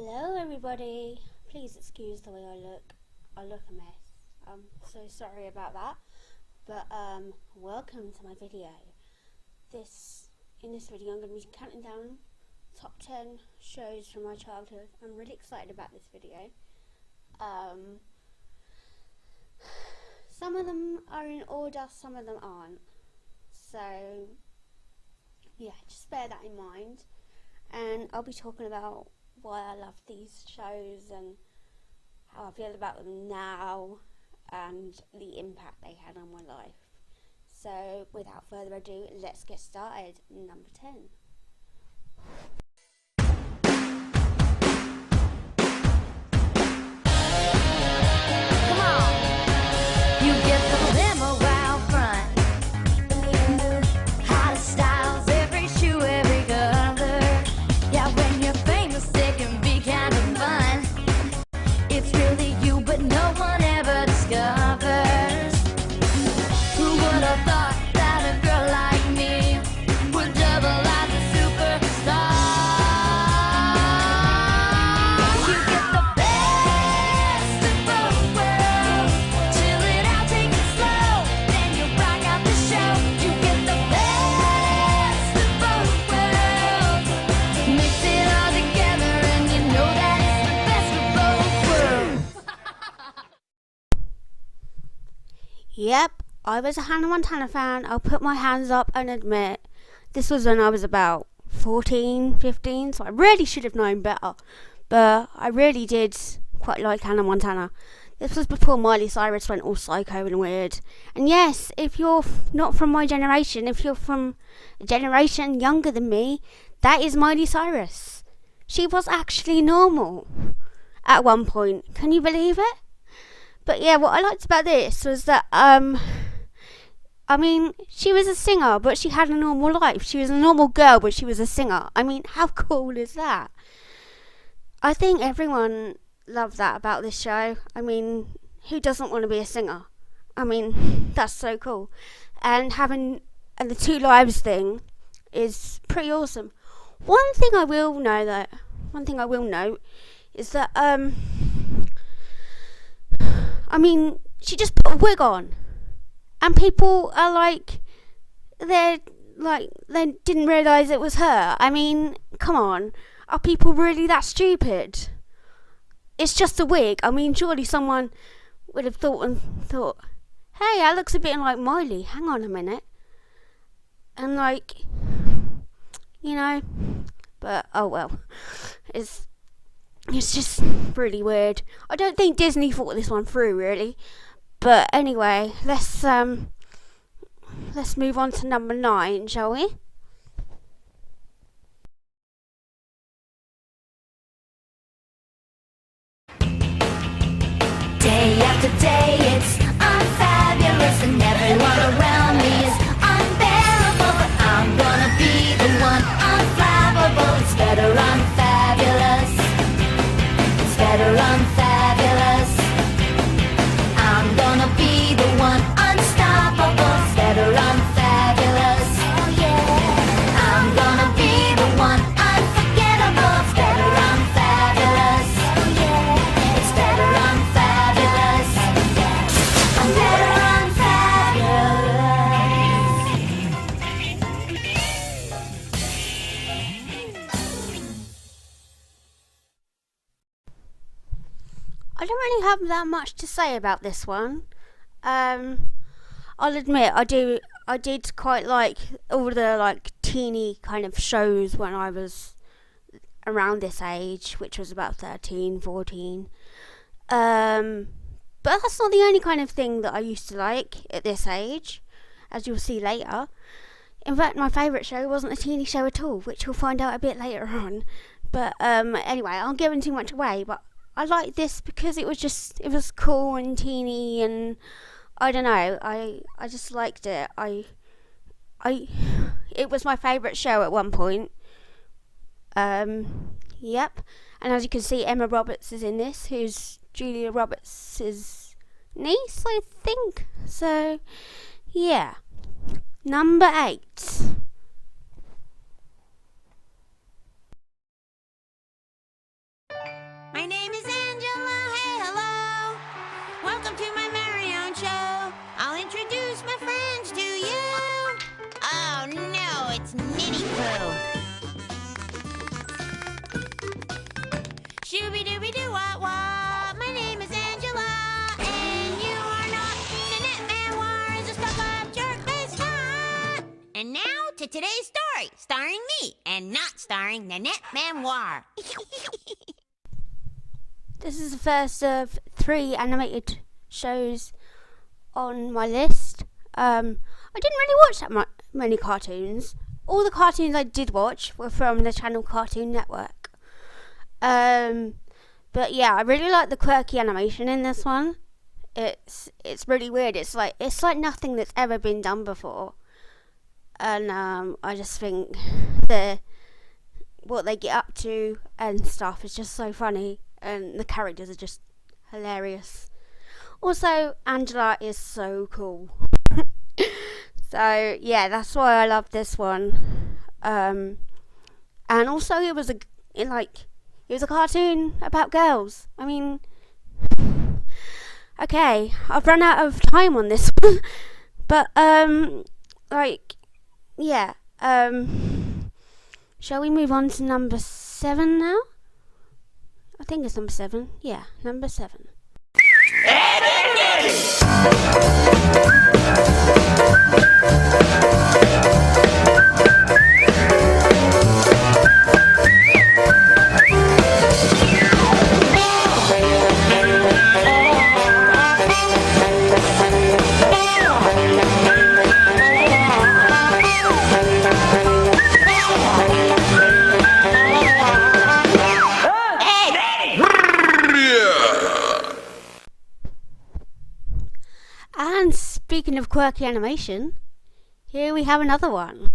Hello everybody, please excuse the way I look. I look a mess. I'm so sorry about that. But welcome to my video. In this video I'm going to be counting down top 10 shows from my childhood. I'm really excited about this video. Some of them are in order, some of them aren't. So yeah, just bear that in mind. And I'll be talking about why I love these shows and how I feel about them now and the impact they had on my life. So without further ado, let's get started. Number 10. Come on, you get the limo out front. Hottest styles, every shoe, every color. Yeah, when you're famous, it can be kind of fun. It's really you, but no one ever discovers. Who would have thought that a girl like me would double as a superstar? You get the best of both worlds. Chill it out, take it slow, then you rock out the show. You get the best of both worlds. Mix it all together and you know that it's the best of both worlds. Yep, I was a Hannah Montana fan. I'll put my hands up and admit this was when I was about 14, 15, so I really should have known better. But I really did quite like Hannah Montana. This was before Miley Cyrus went all psycho and weird. And yes, if you're not from my generation, if you're from a generation younger than me, that is Miley Cyrus. She was actually normal at one point. Can you believe it? But yeah, what I liked about this was that, she was a singer, but she had a normal life. She was a normal girl, but she was a singer. I mean, how cool is that? I think everyone loved that about this show. I mean, who doesn't want to be a singer? I mean, that's so cool. And the two lives thing is pretty awesome. One thing I will note is that, she just put a wig on. And people are they didn't realise it was her. I mean, come on. Are people really that stupid? It's just a wig. I mean, surely someone would have thought, hey, that looks a bit like Miley. Hang on a minute. And but oh well. It's just really weird. I don't think Disney thought this one through, really. But anyway, let's move on to number 9, shall we? Day after day, it's unfabulous, and everyone around me is unbearable. But I'm gonna be the one unflappable. It's better unfabulous. It's better unfabulous. I'm gonna be the one unstoppable. It's better unfabulous. Oh yeah. I'm gonna be the one unforgettable. It's better unfabulous. Oh yeah. It's better unfabulous. I'm better I don't really have that much to say about this one. I'll admit I did quite like all the teeny kind of shows when I was around this age, which was about 13, 14. But that's not the only kind of thing that I used to like at this age, as you'll see later. In fact, my favourite show wasn't a teeny show at all, which you'll find out a bit later on. But anyway, I aren't giving too much away, but I liked this because it was cool and teeny, and I don't know, I just liked it. It was my favourite show at one point. Yep. And as you can see, Emma Roberts is in this, who's Julia Roberts' niece, I think. So, yeah. Number 8. My name is Angela. Hey, hello. Welcome to my very own show. I'll introduce my friends to you. Oh no, it's Minnie Pooh. Shooby-dooby-doo-wah-wah. My name is Angela, and you are not. Nanette Manwar is a stuck-up jerk-faced slut. And now to today's story, starring me, and not starring Nanette Manwar. This is the first of 3 animated shows on my list. I didn't really watch that many cartoons. All the cartoons I did watch were from the channel Cartoon Network. But yeah, I really like the quirky animation in this one. It's really weird. It's like nothing that's ever been done before. And I just think what they get up to and stuff is just so funny, and the characters are just hilarious. Also, Angela is so cool. So yeah, that's why I love this one. And also it was a cartoon about girls. I mean, okay, I've run out of time on this one. But yeah. Shall we move on to number 7 now? I think it's number 7. Yeah, number 7. And speaking of quirky animation, here we have another one.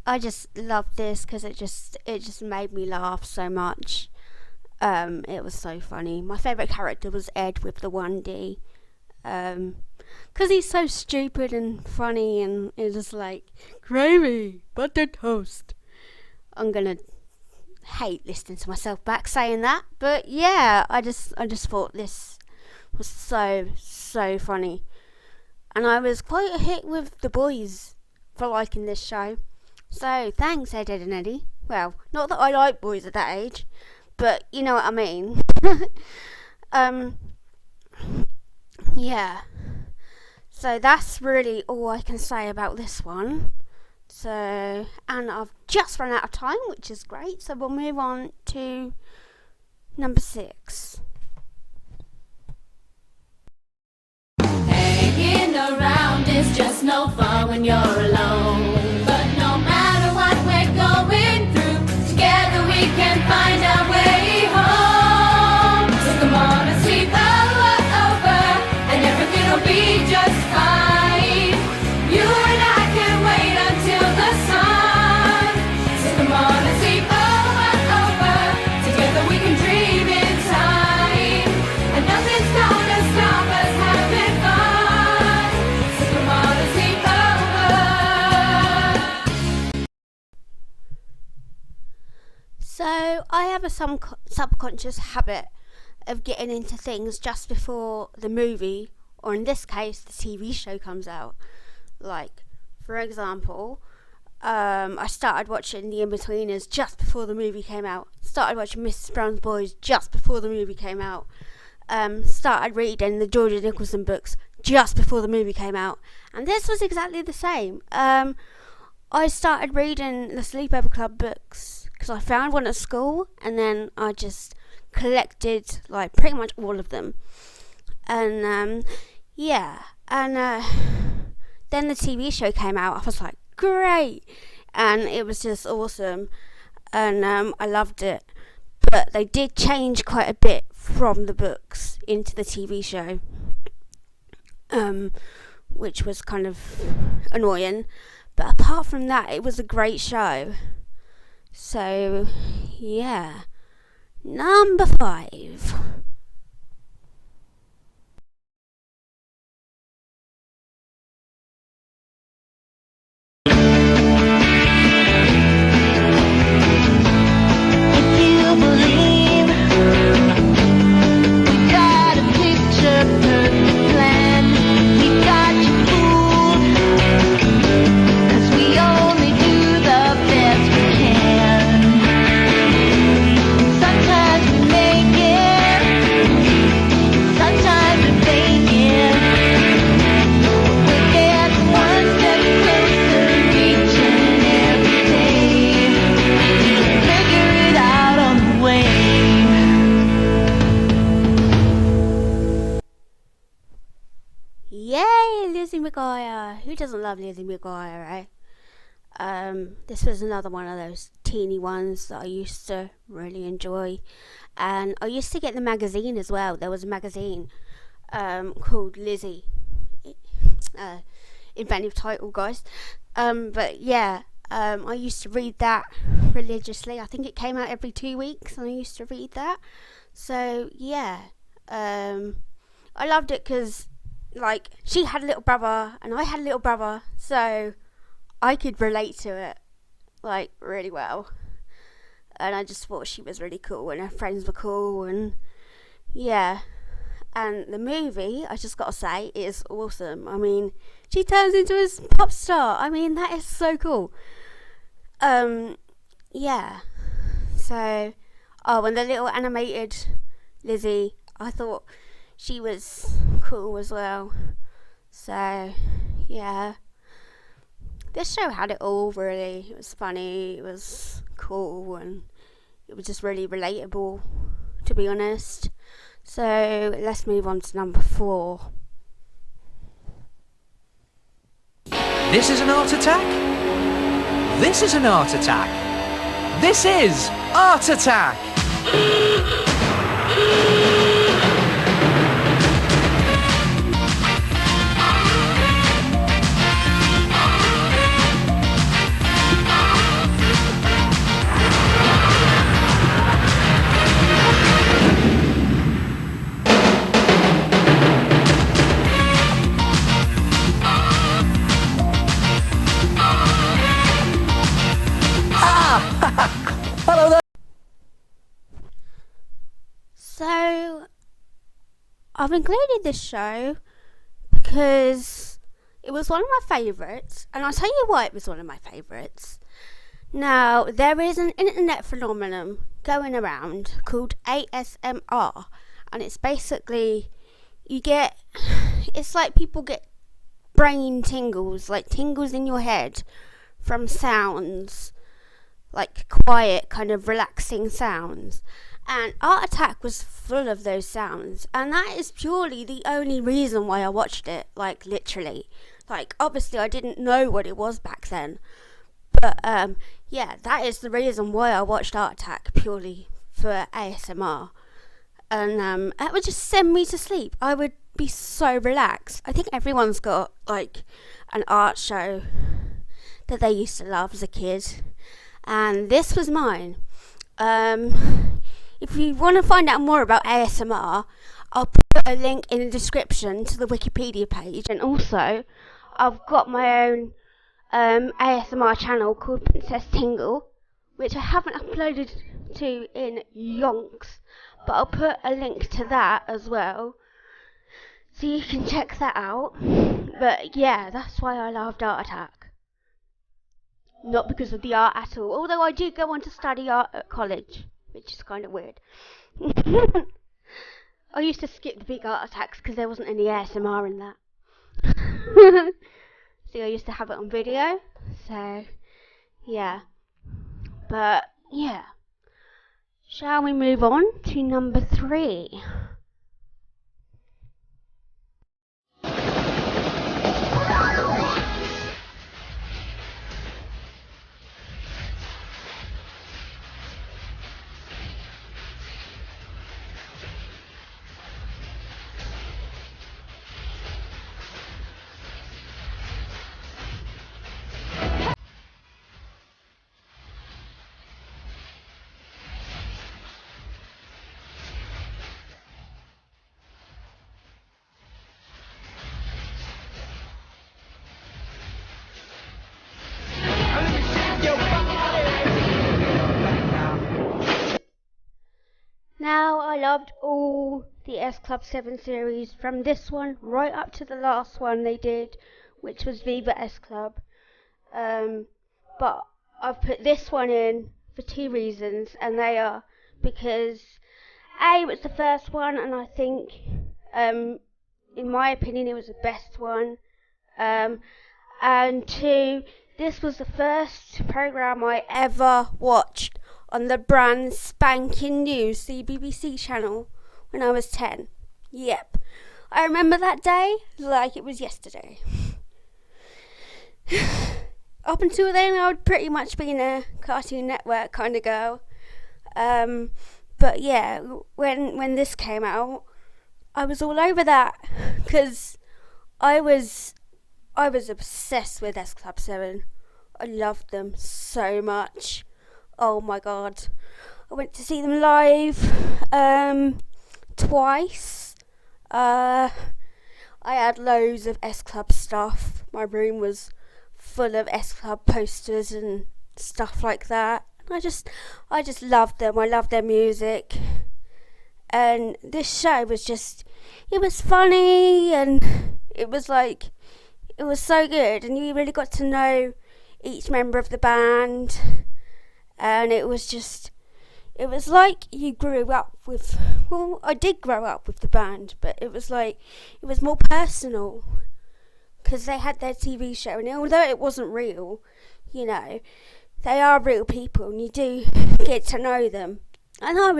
I just love this because it just made me laugh so much. It was so funny. My favourite character was Ed with the 1D. Because he's so stupid and funny, and it's just like, gravy, buttered toast. I'm gonna hate listening to myself back saying that, but yeah, I just thought this was so funny, and I was quite a hit with the boys for liking this show. So thanks, Ed, Ed and Eddie. Well, not that I like boys at that age, but you know what I mean. Yeah. So that's really all I can say about this one. So, and I've just run out of time, which is great. So we'll move on to number 6. Hanging around is just no fun when you're alone. But no matter what we're going through, together we can find our way home. So come on and sleep over, and everything will be just fine. You and I can wait until the sun. So come on and sleep over, together we can dream in time. And nothing's gonna stop us having fun. So come on and sleep over. So I have a subconscious habit of getting into things just before the movie, or in this case, the TV show comes out. Like, for example, I started watching The In-Betweeners just before the movie came out. Started watching Mrs. Brown's Boys just before the movie came out. Started reading the Georgia Nicholson books just before the movie came out. And this was exactly the same. I started reading the Sleepover Club books because I found one at school, and then I just collected like pretty much all of them. And yeah, and then the TV show came out. I was like, great, and it was just awesome, and I loved it. But they did change quite a bit from the books into the TV show, which was kind of annoying. But apart from that, it was a great show. So yeah, number 5. If you believe Lizzie McGuire. Who doesn't love Lizzie McGuire, eh? This was another one of those teeny ones that I used to really enjoy. And I used to get the magazine as well. There was a magazine called Lizzie. Inventive title, guys. But yeah, I used to read that religiously. I think it came out every 2 weeks, and I used to read that. So yeah, I loved it because, like, she had a little brother and I had a little brother, so I could relate to it, like, really well. And I just thought she was really cool and her friends were cool, and yeah. And the movie, I just gotta say, is awesome. I mean, she turns into a pop star. I mean, that is so cool. Yeah. So, and the little animated Lizzie, I thought she was cool as well. So, yeah. This show had it all, really. It was funny, it was cool, and it was just really relatable, to be honest. So, let's move on to number 4. This is an art attack? This is an art attack. This is Art Attack! Hello there! So, I've included this show because it was one of my favourites, and I'll tell you why it was one of my favourites. Now, there is an internet phenomenon going around called ASMR, and it's basically, it's like people get brain tingles, like tingles in your head from sounds, like quiet, kind of relaxing sounds. And Art Attack was full of those sounds, and that is purely the only reason why I watched it, like, literally. Like, obviously I didn't know what it was back then, but yeah, that is the reason why I watched Art Attack, purely for ASMR. And it would just send me to sleep. I would be so relaxed. I think everyone's got, like, an art show that they used to love as a kid, and this was mine. If you want to find out more about ASMR, I'll put a link in the description to the Wikipedia page, and also I've got my own ASMR channel called Princess Tingle, which I haven't uploaded to in yonks, but I'll put a link to that as well, so you can check that out. But yeah, that's why I loved Art Attack. Not because of the art at all, although I do go on to study art at college, which is kind of weird. I used to skip the big art attacks because there wasn't any ASMR in that. See, I used to have it on video, so yeah. But yeah, shall we move on to number 3? Now, I loved all the S Club 7 series, from this one right up to the last one they did, which was Viva S Club. But I've put this one in for 2 reasons, and they are because A, it was the first one, and I think, in my opinion, it was the best one. And 2, this was the first programme I ever watched on the brand spanking new CBBC channel when I was 10. Yep. I remember that day like it was yesterday. up until then, I would pretty much been a Cartoon Network kind of girl. But yeah, when this came out, I was all over that because I was obsessed with S Club 7. I loved them so much. Oh my god. I went to see them live twice. I had loads of S Club stuff. My room was full of S Club posters and stuff like that. I just loved them. I loved their music. And this show was just, it was funny and it was so good, and you really got to know each member of the band, and it was like you grew up with, well, I did grow up with the band, but it was more personal because they had their TV show, and although it wasn't real, you know, they are real people and you do get to know them. And I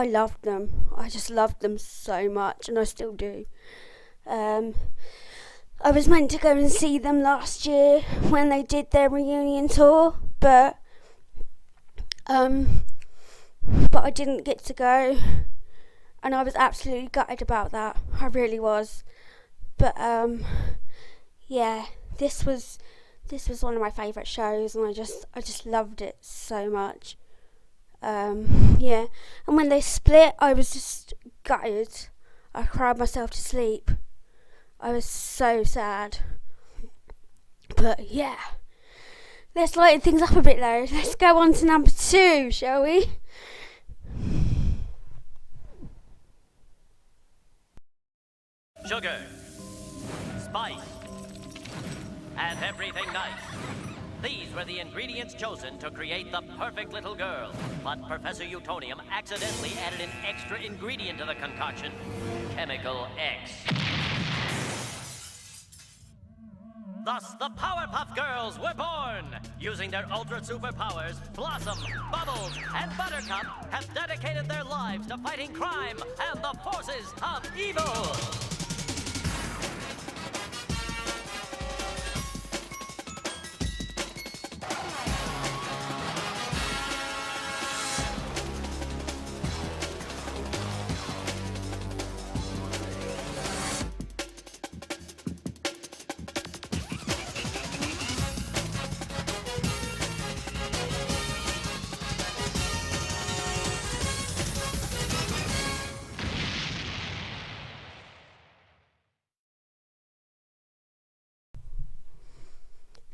loved them. I just loved them so much, and I still do. I was meant to go and see them last year when they did their reunion tour, but I didn't get to go, and I was absolutely gutted about that. I really was. But yeah, this was one of my favourite shows, and I just loved it so much. Yeah, and when they split, I was just gutted. I cried myself to sleep. I was so sad. But yeah, let's lighten things up a bit though. Let's go on to number 2, shall we? Sugar, spice, and everything nice. These were the ingredients chosen to create the perfect little girl. But Professor Utonium accidentally added an extra ingredient to the concoction, Chemical X. Thus, the Powerpuff Girls were born! Using their ultra superpowers, Blossom, Bubbles, and Buttercup have dedicated their lives to fighting crime and the forces of evil!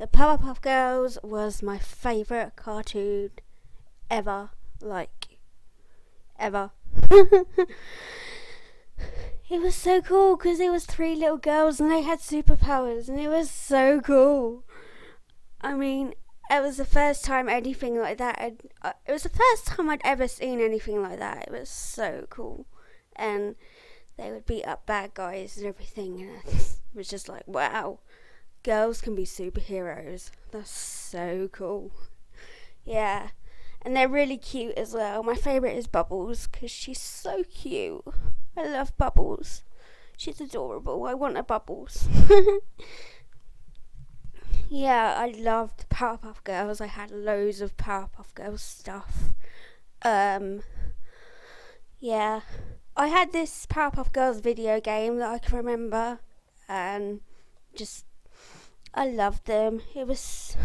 The Powerpuff Girls was my favourite cartoon ever. Ever. It was so cool because it was 3 little girls and they had superpowers, and it was so cool. I mean, it was the first time anything like that it was the first time I'd ever seen anything like that. It was so cool. And they would beat up bad guys and everything, and it was just like, wow. Girls can be superheroes. That's so cool. Yeah, and they're really cute as well. My favourite is Bubbles because she's so cute. I love Bubbles. She's adorable. I want a Bubbles. Yeah, I loved Powerpuff Girls. I had loads of Powerpuff Girls stuff. Yeah, I had this Powerpuff Girls video game that I can remember, and I loved them. It was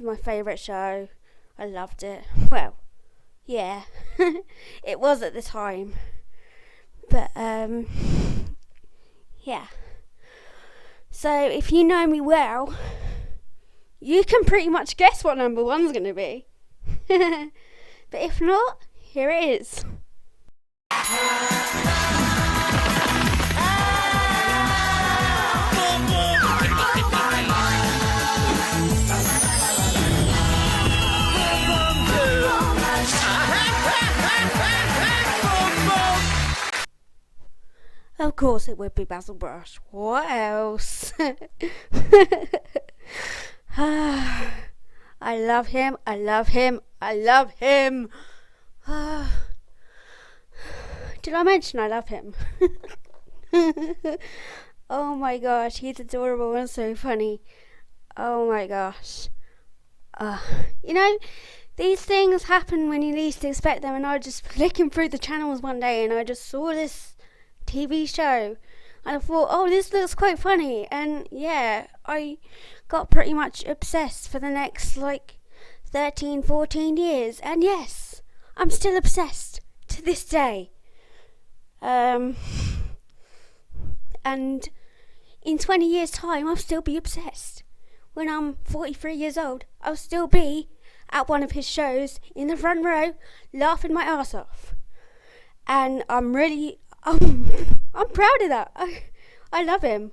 my favourite show. I loved it. Well, yeah, it was at the time. But yeah. So if you know me well, you can pretty much guess what number 1's going to be. But if not, here it is. Of course it would be Basil Brush. What else? I love him. I love him. I love him. Did I mention I love him? Oh my gosh, he's adorable and so funny. Oh my gosh. You know, these things happen when you least expect them, and I was just flicking through the channels one day and I just saw this TV show and I thought, oh, this looks quite funny, and yeah, I got pretty much obsessed for the next 13-14 years, and yes, I'm still obsessed to this day. And in 20 years time I'll still be obsessed. When I'm 43 years old, I'll still be at one of his shows in the front row laughing my ass off. And I'm proud of that. I love him.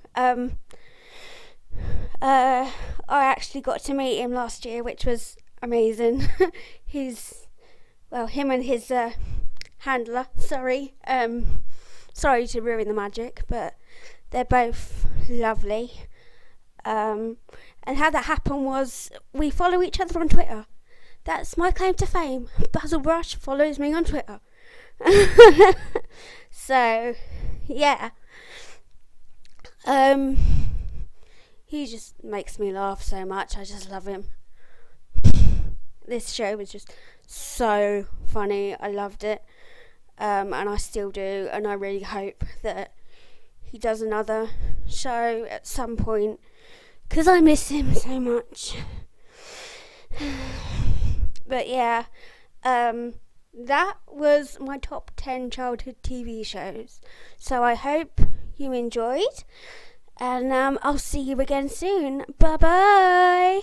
I actually got to meet him last year, which was amazing. Him and his handler, sorry to ruin the magic, but they're both lovely. And how that happened was we follow each other on Twitter. That's my claim to fame. Basil Brush follows me on Twitter. So, yeah. He just makes me laugh so much. I just love him. This show was just so funny. I loved it. And I still do. And I really hope that he does another show at some point, because I miss him so much. But yeah, that was my top 10 childhood TV shows. So I hope you enjoyed, and I'll see you again soon. Bye bye.